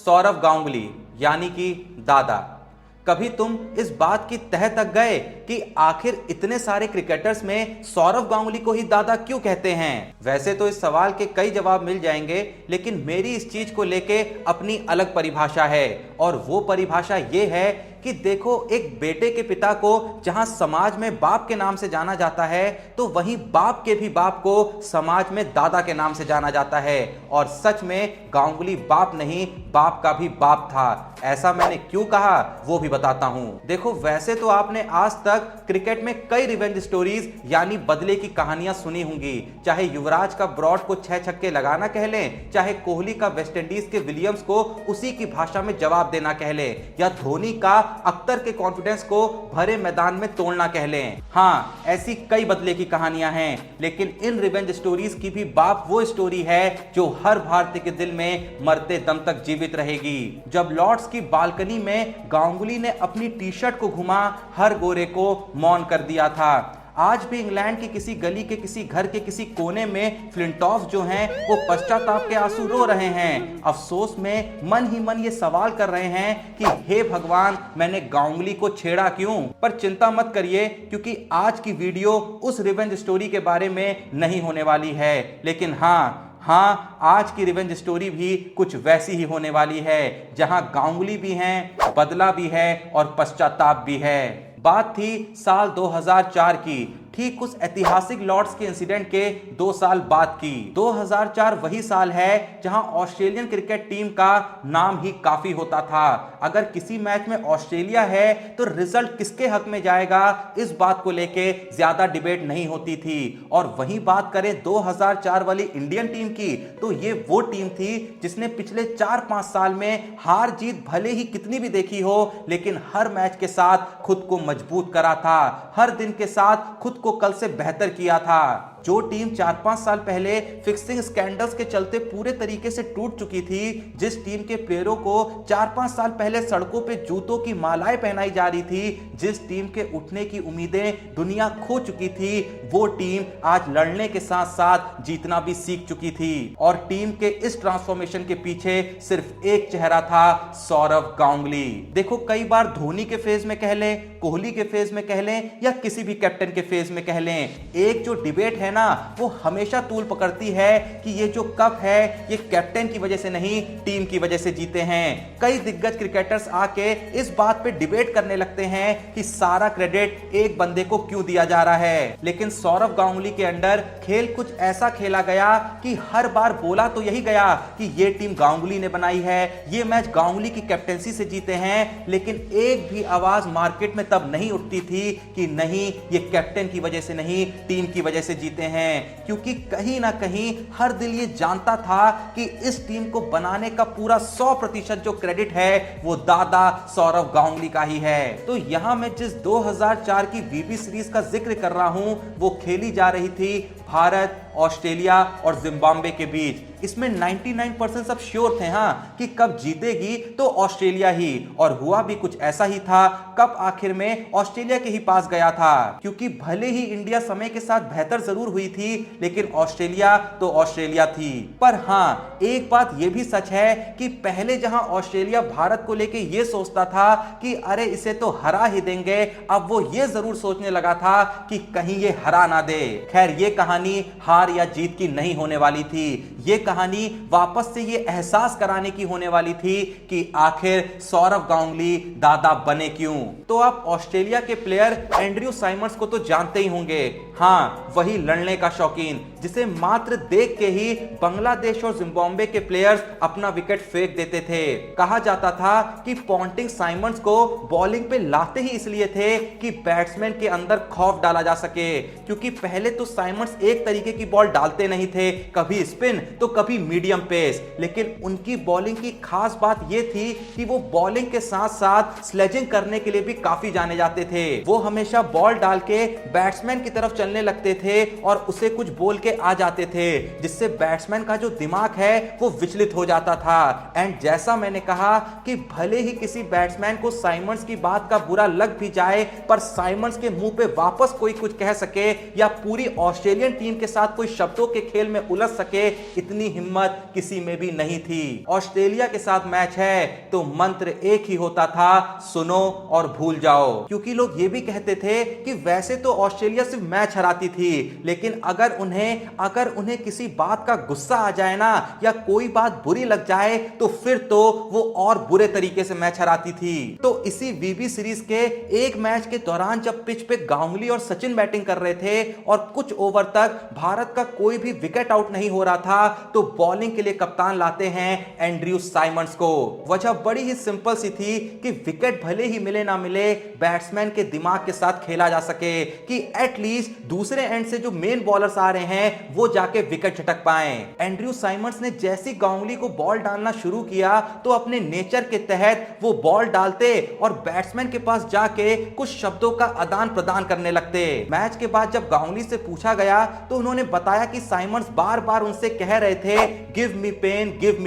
सौरव गांगुली यानी कि दादा। कभी तुम इस बात की तह तक गए कि आखिर इतने सारे क्रिकेटर्स में सौरव गांगुली को ही दादा क्यों कहते हैं? वैसे तो इस सवाल के कई जवाब मिल जाएंगे, लेकिन मेरी इस चीज को लेके अपनी अलग परिभाषा है। और वो परिभाषा ये है कि देखो, एक बेटे के पिता को जहां समाज में बाप के नाम से जाना जाता है, तो वहीं बाप के भी बाप को समाज में दादा के नाम से जाना जाता है। और सच में गांगुली बाप नहीं, बाप का भी बाप था। ऐसा मैंने क्यों कहा वो भी बताता हूं। देखो, वैसे तो आपने आज तक क्रिकेट में कई रिवेंज स्टोरीज यानी बदले की कहानियां सुनी होंगी। चाहे युवराज का ब्रॉड को 6 छक्के लगाना कह लें, चाहे कोहली का वेस्टइंडीज के विलियम्स को उसी की भाषा में जवाब देना कह लें, या धोनी का अख्तर के कॉन्फिडेंस को भरे मैदान में तोड़ना कह लें। हाँ, ऐसी कई बदले की कहानियां हैं, लेकिन इन रिवेंज स्टोरीज की भी बाप वो स्टोरी है जो हर भारतीय के दिल में मरते दम तक जीवित रहेगी। जब लॉर्ड्स की बालकनी में गांगुली ने अपनी टी शर्ट को घुमा, हर गोरे को मौन कर दिया था। आज भी इंग्लैंड की किसी गली के किसी घर के किसी कोने में फ्लिंटॉफ जो हैं वो पश्चाताप के आंसू रो रहे हैं। अफसोस में मन ही मन ये सवाल कर रहे हैं कि हे भगवान, मैंने गांगुली को छेड़ा क्यों? पर चिंता मत करिए, क्योंकि आज की वीडियो उस रिवेंज स्टोरी के बारे में नहीं होने वाली है। लेकिन हाँ, आज की रिवेंज स्टोरी भी कुछ वैसी ही होने वाली है, जहां गांगुली भी हैं, बदला भी है और पश्चाताप भी है। बात थी साल 2004 की, ठीक उस ऐतिहासिक लॉर्ड्स के इंसिडेंट के 2 साल बाद की। 2004 वही साल है जहां ऑस्ट्रेलियन क्रिकेट टीम का नाम ही काफी होता था। अगर किसी मैच में ऑस्ट्रेलिया है तो रिजल्ट किसके हक में जाएगा, इस बात को लेके ज्यादा डिबेट नहीं होती थी। और वहीं बात करें 2004 वाली इंडियन टीम की, तो ये वो टीम थी जिसने पिछले 4-5 साल में हार जीत भले ही कितनी भी देखी हो, लेकिन हर मैच के साथ खुद को मजबूत करा था, हर दिन के साथ खुद को कल से बेहतर किया था। जो टीम 4-5 साल पहले फिक्सिंग स्कैंडल्स के चलते पूरे तरीके से टूट चुकी थी, जिस टीम के प्लेयरों को 4-5 साल पहले सड़कों पे जूतों की मालाएं पहनाई जा रही थी, जिस टीम के उठने की उम्मीदें दुनिया खो चुकी थी, वो टीम आज लड़ने के साथ साथ जीतना भी सीख चुकी थी। और टीम के इस ट्रांसफॉर्मेशन के पीछे सिर्फ एक चेहरा था, सौरव गांगुली। देखो, कई बार धोनी के फेज में कह लें, कोहली के फेज में कह लें, या किसी भी कैप्टन के फेज में कह लें, एक जो डिबेट है ना, वो हमेशा तूल पकड़ती है कि ये जो कप है ये कैप्टन की वजह से नहीं, टीम की वजह से जीते हैं। कई दिग्गज क्रिकेटर्स आके इस बात पे डिबेट करने लगते हैं कि सारा क्रेडिट एक बंदे को क्यों दिया जा रहा है। लेकिन सौरव गांगुली के अंडर खेल कुछ ऐसा खेला गया कि हर बार बोला तो यही गया कि ये टीम गांगुली ने बनाई है, ये मैच गांगुली की कैप्टनसी से जीते हैं। लेकिन एक भी आवाज मार्केट में तब नहीं उठती थी कि नहीं, ये कैप्टन की वजह से नहीं, टीम की वजह से जीते हैं। क्योंकि कहीं ना कहीं हर दिल ये जानता था कि इस टीम को बनाने का पूरा 100% जो क्रेडिट है वो दादा सौरव गांगुली का ही है। तो यहां मैं जिस 2004 की वीबी सीरीज का जिक्र कर रहा हूं, वो खेली जा रही थी भारत, ऑस्ट्रेलिया और जिम्बाब्वे के बीच। इसमें 99% सब श्योर थे कि कप जीतेगी तो ऑस्ट्रेलिया ही, और हुआ भी कुछ ऐसा ही था। कप आखिर में ऑस्ट्रेलिया के ही पास गया था, क्योंकि भले ही इंडिया समय के साथ बेहतर जरूर हुई थी, लेकिन ऑस्ट्रेलिया तो ऑस्ट्रेलिया थी। पर हाँ, एक बात यह भी सच है कि पहले जहां ऑस्ट्रेलिया भारत को लेके ये सोचता था कि अरे इसे तो हरा ही देंगे, अब वो ये जरूर सोचने लगा था कि कहीं ये हरा ना दे। खैर, ये कहानी हार या जीत की नहीं होने वाली थी, ये कहानी वापस से ये एहसास कराने की होने वाली थी कि आखिर सौरव गांगुली दादा बने क्यों। तो आप ऑस्ट्रेलिया के प्लेयर एंड्रयू साइमंड्स को तो जानते ही होंगे। हाँ, वही लड़ने का शौकीन जिसे मात्र देख के ही बांग्लादेश और जिम्बाब्वे के प्लेयर्स अपना विकेट फेंक देते थे। कहा जाता था कि पॉन्टिंग साइमंड्स को बॉलिंग पे लाते ही इसलिए थे कि बैट्समैन के अंदर खौफ डाला जा सके, क्योंकि पहले तो साइमंड्स एक तरीके की बॉल डालते नहीं थे, कभी स्पिन तो कभी मीडियम पेस। लेकिन उनकी बॉलिंग की खास बात यह थी कि वो बॉलिंग के साथ साथ स्लेजिंग करने के लिए भी काफी जाने जाते थे। वो हमेशा बॉल डाल के बैट्समैन की तरफ चलने लगते थे और उसे कुछ बोल के आ जाते थे, जिससे बैट्समैन का जो दिमाग है वो विचलित हो जाता था। एंड जैसा मैंने कहा कि भले ही किसी बैट्समैन को साइमंड्स की बात का बुरा लग भी जाए, पर साइमंड्स के मुंह पे वापस कोई कुछ कह सके या पूरी ऑस्ट्रेलियन टीम के साथ कोई शब्दों के खेल में उलझ सके, इतनी हिम्मत किसी में भी नहीं थी। ऑस्ट्रेलिया के साथ मैच है तो मंत्र एक ही होता था, सुनो और भूल जाओ। क्योंकि लोग ये भी कहते थे कि वैसे तो ऑस्ट्रेलिया सिर्फ मैच हराती थी, लेकिन अगर उन्हें किसी बात का गुस्सा आ जाए ना, या कोई बात बुरी लग जाए, तो फिर तो वो और बुरे तरीके से मैच हराती थी। तो इसी वीबी सीरीज के एक मैच के दौरान जब पिच पे गांगुली और सचिन बैटिंग कर रहे थे और कुछ ओवर तक भारत का कोई भी विकेट आउट नहीं हो रहा था, तो बॉलिंग के लिए कप्तान लाते हैं एंड्रयू साइमंड्स को। वजह बड़ी ही सिंपल सी थी कि विकेट भले ही मिले ना मिले, बैट्समैन के दिमाग के साथ खेला जा सके कि एटलीस्ट दूसरे एंड से जो मेन बॉलर्स आ रहे हैं वो जाके विकेट झटक पाए। एंड्रयू साइमंड्स ने जैसी गांगुली को बॉल डालना शुरू किया तो अपने नेचर के तहत वो बॉल डालते और बैट्समैन के पास जाके कुछ शब्दों का आदान प्रदान करने लगते। मैच के बाद जब गांगुली से पूछा गया तो उन्होंने बताया कि साइमंड्स बार बार उनसे कह रहे थे गिव मी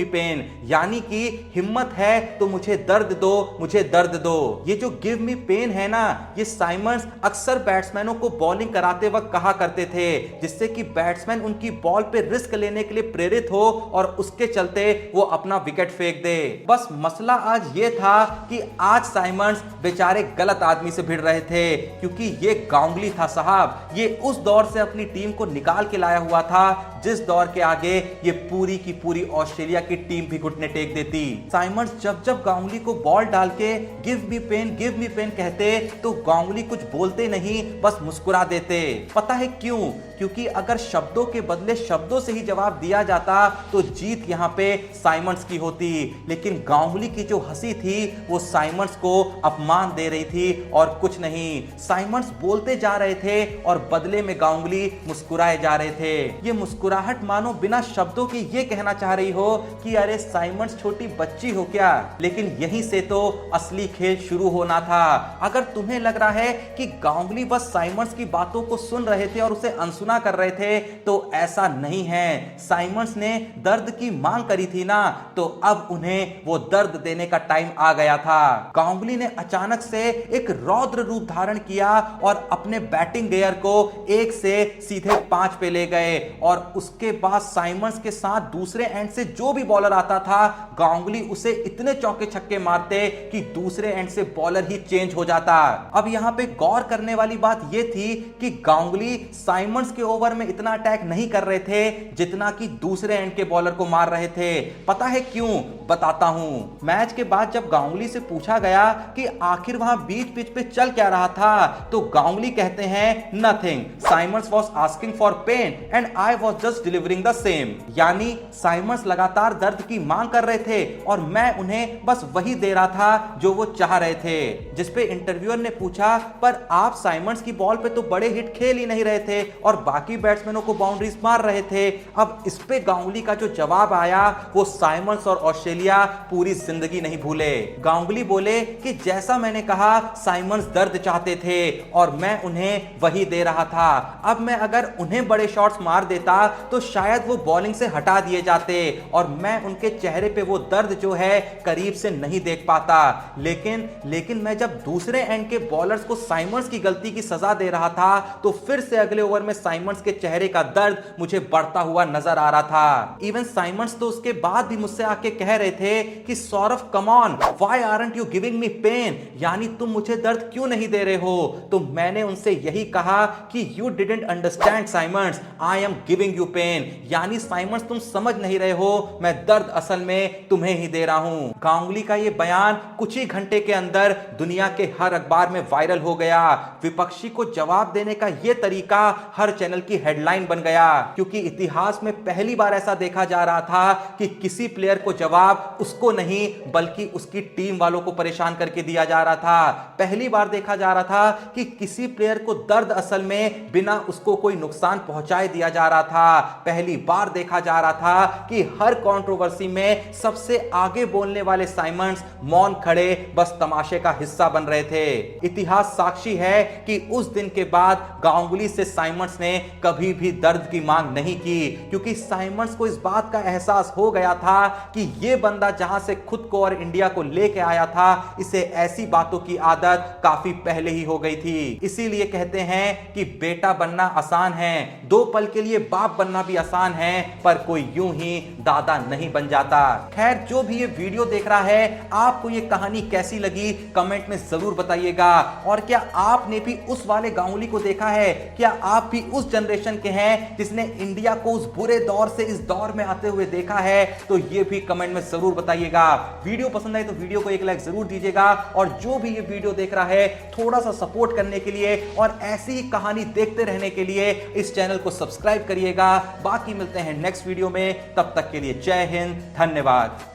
पेन, यानी कि हिम्मत है तो मुझे दर्द दो, मुझे दर्द दो। ये जो गिव मी पेन है ना, ये साइमंड्स अक्सर बैट्समैनों को बॉलिंग कराते वक्त कहा करते थे, जिससे कि बैट्समैन उनकी बॉल पे रिस्क लेने के लिए प्रेरित हो और उसके चलते वो अपना विकेट फेंक दे। बस मसला आज ये था कि आज साइमंड्स बेचारे गलत आदमी से भिड़ रहे थे, क्योंकि ये गांगुली था साहब, ये उस दौर से अपनी टीम को निकाल के लाया हुआ था जिस दौर के आगे ये पूरी की पूरी ऑस्ट्रेलिया की टीम भी घुटने टेक देती। साइमंड्स जब गांगुली को बॉल डाल के गिव मी पेन कहते तो गांगुली कुछ बोलते नहीं, बस मुस्कुरा देते। पता है क्यों? क्योंकि अगर शब्दों के बदले शब्दों से ही जवाब दिया जाता तो जीत यहां पे साइमंड्स की होती, लेकिन गांगुली की जो हंसी थी वो साइमंड्स को अपमान दे रही थी और कुछ नहीं। साइमंड्स बोलते जा रहे थे और बदले में गांगुली मुस्कुराए जा रहे थे। ये मुस्कुराहट मानो बिना शब्दों के ये कहना चाह रही हो कि अरे साइमंड्स छोटी बच्ची हो क्या, लेकिन यहीं से तो असली खेल शुरू होना था। अगर तुम्हें लग रहा है कि गांगुली बस साइमंड्स की बातों को सुन रहे थे और उसे अनसुना कर रहे थे, तो ऐसा नहीं है। साइमंड्स ने दर्द की मांग करी थी ना, तो अब उन्हें वो दर्द देने का टाइम आ गया था। गांगुली ने अचानक से एक रौद्र रूप धारण किया और अपने बैटिंग गियर को 1 से सीधे 5 पे ले गए, और उसके बाद साइमंड्स के साथ दूसरे एंड से जो भी बॉलर आता था, गांगुली उसे इतने चौके छक्के मारते कि दूसरे एंड से बॉलर ही चेंज हो जाता। अब यहां पे गौर करने वाली बात यह थी कि गांगुली साइमंड्स के ओवर में इतना अटैक नहीं कर रहे थे जितना कि दूसरे एंड के बॉलर को मार रहे थे। पता है क्यों? बताता हूं। मैच के बाद जब गांगुली से पूछा गया कि आखिर वहां बीच पिच पे चल क्या रहा था, तो गांगुली कहते हैं nothing, Symonds was asking for pain and I was just delivering the same. यानी साइमंड्स लगातार दर्द की मांग कर रहे थे और मैं उन्हें बस वही दे रहा था जो वो चाह रहे थे। जिस पे इंटरव्यूअर ने पूछा पर आप साइमंड्स की बॉल पे तो बड़े हिट खेल ही नहीं रहे थे और बाकी बैट्समैनों को बाउंड्रीज मार रहे थे। अब इस पे गांगुली का जो जवाब आया वो साइमंड्स और ऑस्ट्रेलिया पूरी जिंदगी नहीं भूले। गांगुली बोले कि जैसा मैंने कहा साइमंड्स दर्द चाहते थे और मैं उन्हें वही दे रहा था। अब मैं अगर उन्हें बड़े शॉट्स मार देता तो शायद वो बॉलिंग से हटा दिए जाते और मैं उनके चेहरे पे वो दर्द जो है करीब से नहीं देख पाता। लेकिन मैं जब दूसरे एंड के बॉलर्स को साइमंड्स की गलती की सजा दे रहा था तो फिर से अगले ओवर में साइमंड्स के चेहरे का दर्द मुझे बढ़ता हुआ नजर आ रहा था। इवन साइमंड्स तो उसके बाद भी मुझसे आके कह रहे थे कि Sourav come on, why aren't you giving me pain, यानी तुम मुझे दर्द क्यों नहीं दे रहे हो। तो मैंने उनसे यही कहा कि you didn't understand Symonds, I am giving you pain, यानी साइमंड्स तुम समझ नहीं रहे हो, मैं दर्द असल में तुम्हें ही दे रहा हूं। गांगुली का यह बयान कुछ ही घंटे के अंदर दुनिया के हर अखबार में वायरल हो गया। विपक्षी को जवाब देने का यह तरीका हर चैनल की हेडलाइन बन गया, क्योंकि इतिहास में पहली बार ऐसा देखा जा रहा था कि किसी प्लेयर को जवाब उसको नहीं बल्कि उसकी टीम वालों को परेशान करके दिया जा रहा था। पहली बार देखा जा रहा था कि किसी प्लेयर को दर्द असल में बिना उसको कोई नुकसान पहुंचाए दिया जा रहा था। पहली बार देखा जा रहा था कि हर कंट्रोवर्सी में सबसे आगे बोलने वाले साइमंड्स मौन खड़े बस तमाशे का हिस्सा बन रहे थे। इतिहास साक्षी है कि उस दिन के बाद गांगुली से साइमंड्स ने कभी भी दर्द की मांग नहीं की, क्योंकि साइमंड्स को इस बात का एहसास हो गया था कि यह बंदा जहां से खुद को और इंडिया को लेके आया था, इसे ऐसी बातों की आदत काफी पहले ही हो गई थी। इसीलिए कहते हैं कि बेटा बनना आसान है, 2 पल के लिए बाप बनना भी आसान है, पर कोई यूं ही दादा नहीं बन जाता। खैर, जो भी ये वीडियो देख रहा है, आपको ये कहानी कैसी लगी कमेंट में जरूर बताइएगा। और क्या आपने भी उस वाले गांगुली को देखा है? क्या आप भी उस जनरेशन के हैं जिसने इंडिया को उस बुरे दौर से इस दौर में आते हुए देखा है? तो ये भी कमेंट में जरूर बताइएगा। वीडियो पसंद आई तो वीडियो को एक लाइक जरूर दीजिएगा, और जो भी ये वीडियो देख रहा है, थोड़ा सा सपोर्ट करने के लिए और ऐसी ही कहानी देखते रहने के लिए इस चैनल को सब्सक्राइब करिएगा। बाकी मिलते हैं नेक्स्ट वीडियो में, तब तक के लिए जय हिंद, धन्यवाद।